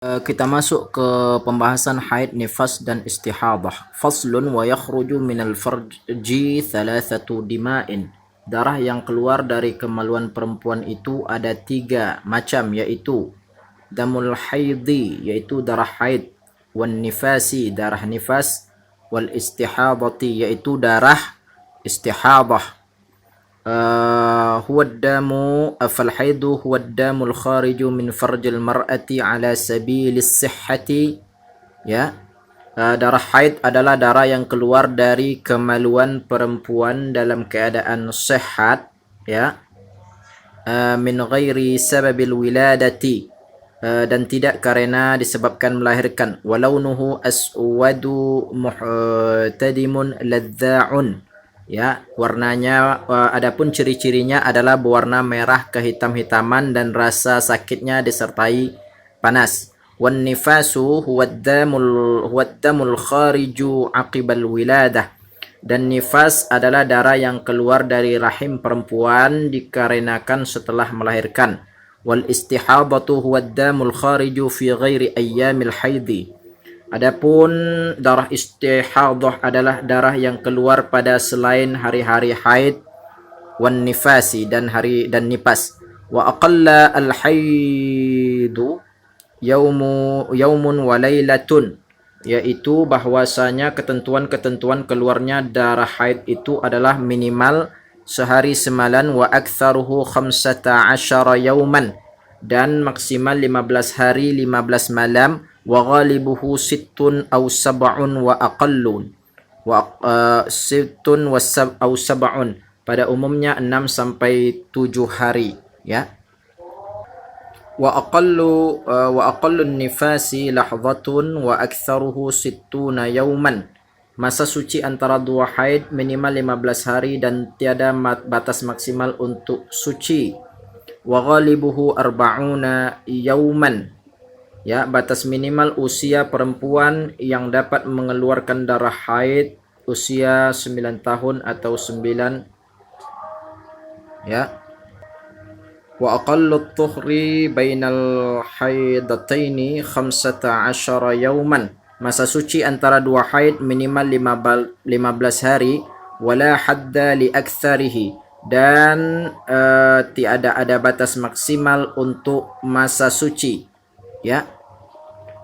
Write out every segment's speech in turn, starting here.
Kita masuk ke pembahasan haid, nifas dan istihadah. Faslun wa yakhruju minal farji thalathatu dima'in. Darah yang keluar dari kemaluan perempuan itu ada 3 macam, yaitu damul haidi, yaitu darah haid, wan nifasi, darah nifas, wal istihadati, yaitu darah istihadah. هو الدم فالحيض هو الدم الخارج من فرج المرأة على سبيل الصحة. Ya, darah haid adalah darah yang keluar dari kemaluan perempuan dalam keadaan sehat, ya, min ghairi sababil wiladati, dan tidak karena disebabkan melahirkan. Walaunuhu aswadu muhtadimun ladza'un. Ya, warnanya adapun ciri-cirinya adalah berwarna merah kehitam-hitaman dan rasa sakitnya disertai panas. Wan nifasu huwa ad-damul khariju aqibal wiladah. Dan nifas adalah darah yang keluar dari rahim perempuan dikarenakan setelah melahirkan. Wal istihadatu huwa ad-damul khariju fi ghairi ayyamil haidi. Adapun darah istihadah adalah darah yang keluar pada selain hari-hari haid, wan nifasi, dan nifas. Wa aqalla al haidu yaumun wa lailatun, yaitu bahwasanya ketentuan-ketentuan keluarnya darah haid itu adalah minimal sehari semalam, wa aktsaruhu 15 yauman, dan maksimal 15 hari 15 malam, wa ghalibuhu sittun aw sab'un wa aqallun, sittun aw sab'un, pada umumnya 6 sampai 7 hari, ya. Wa aqallun nifasi lahdhatun wa aktsaruhu sittuna yauman. Masa suci antara dua haid minimal 15 hari dan tiada batas maksimal untuk suci. Wa ghalibuhu arba'una yauman. Ya, batas minimal usia perempuan yang dapat mengeluarkan darah haid usia 9 tahun atau 9, ya. Wa aqallu tuhri bainal haidataini 15 yauman. Masa suci antara dua haid minimal 15 hari, wala hadda li aktsarihi, dan tiada ada batas maksimal untuk masa suci, ya.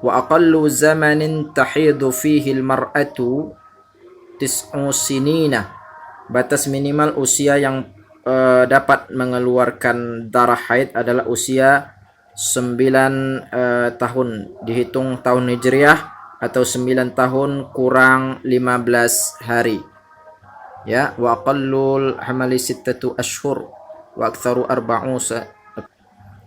Wa aqallu zamanin tahidu fihi almar'atu 9 sinina. Batas minimal usia yang dapat mengeluarkan darah haid adalah usia 9 tahun dihitung tahun Hijriah, atau 9 tahun kurang 15 hari. Ya, wa aqallul hamali 6 ashhur wa aktsaru 40.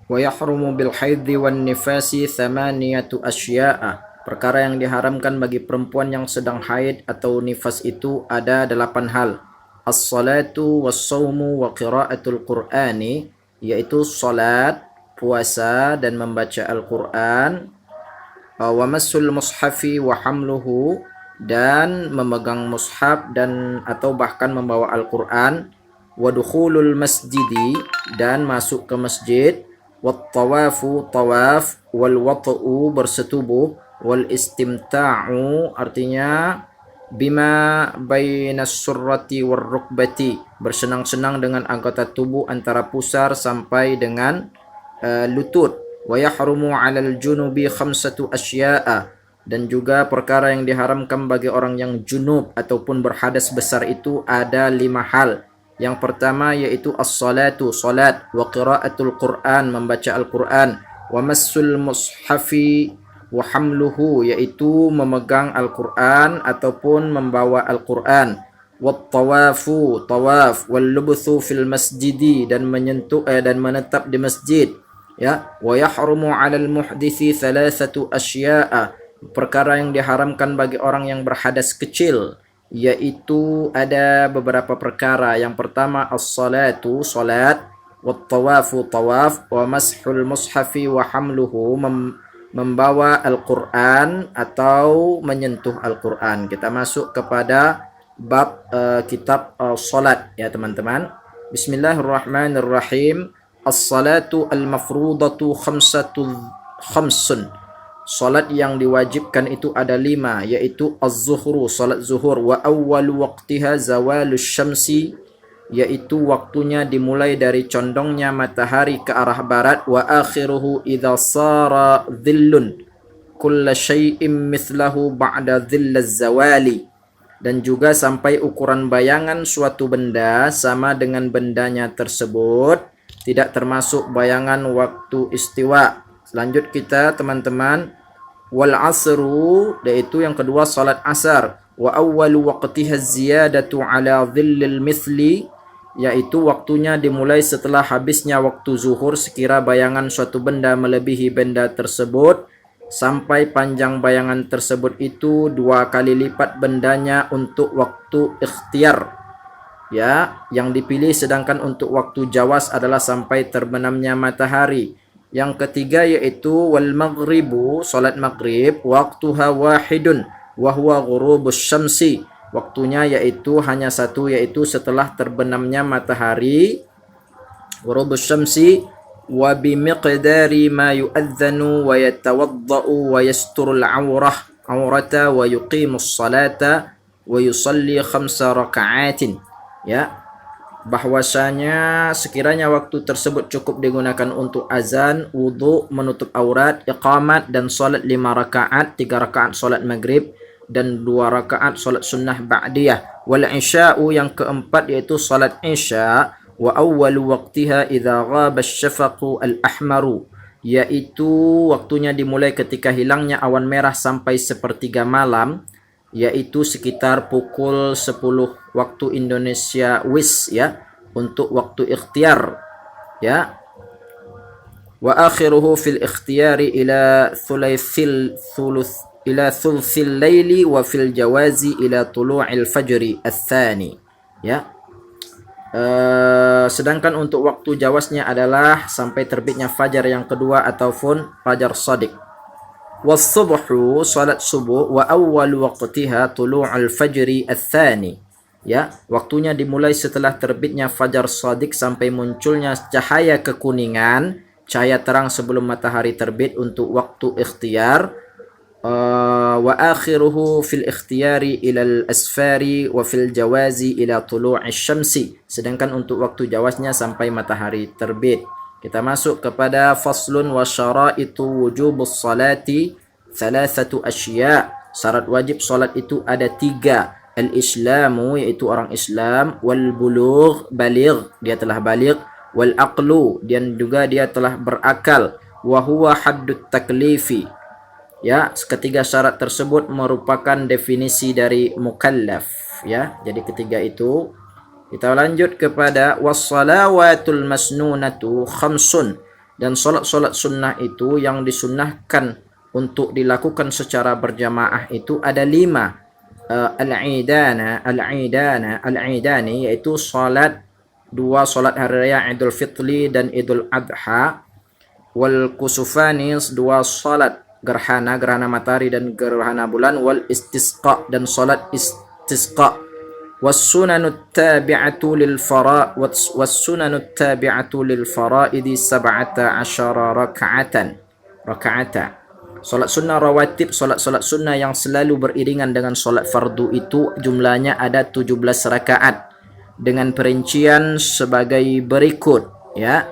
Wa yahrumu bil haidhi wan nifasi 8 asya'a. Perkara yang diharamkan bagi perempuan yang sedang haid atau nifas itu ada 8 hal. As-salatu was-saumu wa qira'atul Qur'ani, yaitu salat, puasa dan membaca Al-Qur'an. Wa massul mushafi wa hamluhu, dan memegang mushaf dan atau bahkan membawa Al-Qur'an. Wa dukhulul masjidi, dan masuk ke masjid. Wat tawafu, tawaf. Wal wat'u, bersetubuh. Wal istimta'u, artinya bima bainas surrati war rukbati, bersenang-senang dengan anggota tubuh antara pusar sampai dengan lutut. Wa yahrumu 'alal junubi 5 asya'a, dan juga perkara yang diharamkan bagi orang yang junub ataupun berhadas besar itu ada 5 hal. Yang pertama yaitu as-salatu, salat, wa qira'atul Qur'an, membaca Al-Qur'an, wa massul mushafi wa hamluhu, yaitu memegang Al-Qur'an ataupun membawa Al-Qur'an, wat tawafu, tawaf, wal lubthu fil masjidi, dan menyentuh dan menetap di masjid, ya. Wa yahrumu 'alal muhditsi 3 asya'a. Perkara yang diharamkan bagi orang yang berhadas kecil yaitu ada beberapa perkara. Yang pertama as-salatu, salat, wat tawafu, tawaf, wa mashul mushafi wa hamluhu, membawa Al-Qur'an atau menyentuh Al-Qur'an. Kita masuk kepada bab kitab salat, ya teman-teman. Bismillahirrahmanirrahim. As-salatu al-mafrudatu khamsun. Salat yang diwajibkan itu ada 5, yaitu az-zuhru, salat zuhur, wa awwalu waqtiha zawalus syamsi, yaitu waktunya dimulai dari condongnya matahari ke arah barat, wa akhiruhu idza sara dhillun kulla syai'in mithlahu ba'da dhillaz zawali, dan juga sampai ukuran bayangan suatu benda sama dengan bendanya tersebut, tidak termasuk bayangan waktu istiwa. Selanjut kita teman-teman, wal asru, yaitu yang kedua salat asar, wa awwalu waqtiha ziyadatu ala dhillil mithli, yaitu waktunya dimulai setelah habisnya waktu zuhur sekira bayangan suatu benda melebihi benda tersebut, sampai panjang bayangan tersebut itu 2 kali lipat bendanya untuk waktu ikhtiar, ya, yang dipilih. Sedangkan untuk waktu jawas adalah sampai terbenamnya matahari. Yang ketiga yaitu wal maghribu, salat maghrib, waktuha wahidun wa huwa ghurubus syamsi, waktunya yaitu hanya satu, yaitu setelah terbenamnya matahari, ghurubus syamsi, wa bi miqdari ma yu'adzanu wa yatawaddau wa yasturul awrata wa yuqimus salata wa yusalli 5 raka'atin, ya, bahwasanya sekiranya waktu tersebut cukup digunakan untuk azan, wudu, menutup aurat, iqamat, dan salat 5 rakaat, 3 rakaat salat maghrib dan 2 rakaat salat sunnah ba'diyah. Wal isya'u, yang keempat yaitu salat isya, wa awwalu waqtiha idza ghaba asy-syafaqu al-ahmaru, yaitu waktunya dimulai ketika hilangnya awan merah sampai sepertiga malam, yaitu sekitar pukul 10 waktu Indonesia WIS, ya, untuk waktu ikhtiar, ya. Wa akhiruhu fil ikhtiyari ila thulthil laili wa fil jawazi ila tulu'il fajri ats-tsani, ya. Sedangkan untuk waktu jawaznya adalah sampai terbitnya fajar yang kedua ataupun fajar shadiq. Was-subhu, salat subuh, wa awwalu waqtiha tulu'ul fajri ats-tsani, ya, waktunya dimulai setelah terbitnya fajar shadiq sampai munculnya cahaya kekuningan, cahaya terang sebelum matahari terbit untuk waktu ikhtiar. Wa akhiruhu fil ikhtiyari ila al-asfari wa fil jawazi ila tulu'i syamsi, sedangkan untuk waktu jawaznya sampai matahari terbit. Kita masuk kepada faslun wa syaraitu wujubus salati thalathatu asya, syarat wajib salat itu ada 3. Al-islamu, yaitu orang Islam, wal bulugh, baligh, dia telah baligh, wal aqlu, dan juga dia telah berakal, wa huwa haddut taklifi, ya, ketiga syarat tersebut merupakan definisi dari mukallaf, ya. Jadi ketiga itu. Kita lanjut kepada wassalawatul masnunatu khamsun, dan solat-solat sunnah itu yang disunnahkan untuk dilakukan secara berjamaah itu ada 5. Al-idani, yaitu salat 2 salat hari raya Idul Fitri dan Idul Adha, wal kusufani, 2 salat gerhana matahari dan gerhana bulan, wal istisqa, dan salat istisqa, was-sunanut tabi'atu lil fara'id 17 raka'atan. Salat sunnah rawatib, salat sunnah yang selalu beriringan dengan salat fardu itu jumlahnya ada 17 rakaat dengan perincian sebagai berikut, ya.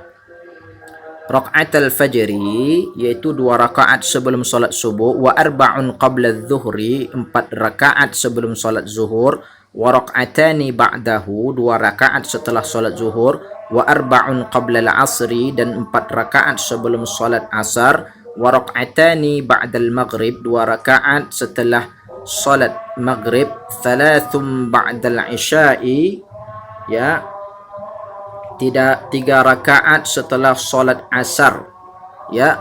Raka'atul fajri, yaitu 2 rakaat sebelum salat subuh, wa arba'un qabla adh-dhuhri, 4 rakaat sebelum salat zuhur, wa raka'atani ba'dahu, 2 rakaat setelah salat zuhur, wa arba'un qabla al-'asri, dan 4 rakaat sebelum salat asar, wa raka'atani ba'dal maghrib, 2 rakaat setelah salat maghrib, thalathum ba'dal isya'i, ya, 3 rakaat setelah salat asar, ya,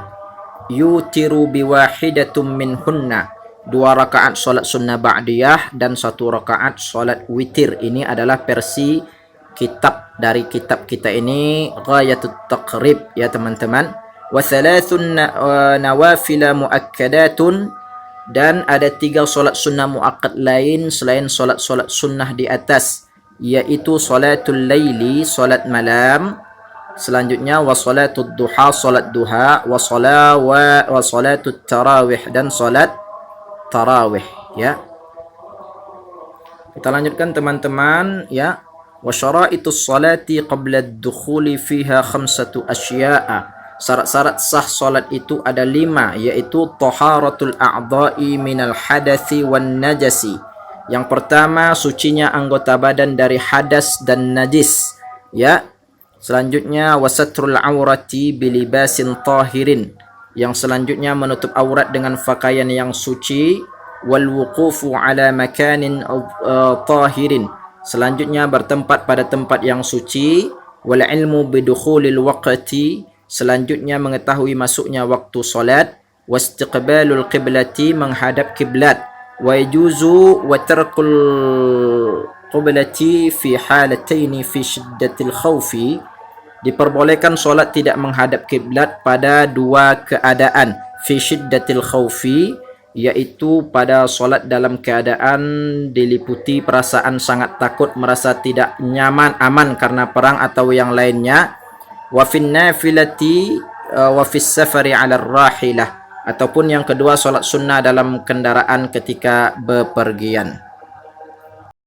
yutiru biwahidatum minhunna, 2 rakaat salat sunnah ba'diyah dan 1 rakaat salat witir. Ini adalah versi kitab dari kitab kita ini, Ghayatut Taqrib, ya teman-teman. Wa thalathun nawafila muakkadatun, dan ada 3 salat sunnah muakkad lain selain salat sunnah di atas, yaitu salatul laili, salat malam, Selanjutnya wa salatud duha, salat duha, wa salatut tarawih, dan salat tarawih, ya. Kita lanjutkan teman-teman, ya. Wa syara'itus salati qabla ad-dukhuli fiha khamsatu asya'a. Syarat-syarat sah salat itu ada 5, yaitu taharatul a'dha'i minal hadathi wan najasi. Yang pertama, sucinya anggota badan dari hadas dan najis, ya. Selanjutnya wasatrul aurati bilibasin tahirin. Yang selanjutnya menutup aurat dengan pakaian yang suci. Wal wuqufu ala makanin tahirin. Selanjutnya bertempat pada tempat yang suci. Wal ilmu bidukhulil waqti. Selanjutnya mengetahui masuknya waktu solat. Wastiqbalul qiblati, menghadap kiblat. Wa yajuzu wa tarkul qiblati fi halataini fi shiddatil khawfi. Diperbolehkan solat tidak menghadap kiblat pada 2 keadaan. Fi shiddatil khawfi, yaitu pada solat dalam keadaan diliputi perasaan sangat takut, merasa tidak nyaman, aman karena perang atau yang lainnya. Wa fin nafilati wa fis safari 'ala rahilah, ataupun yang kedua solat sunnah dalam kendaraan ketika bepergian.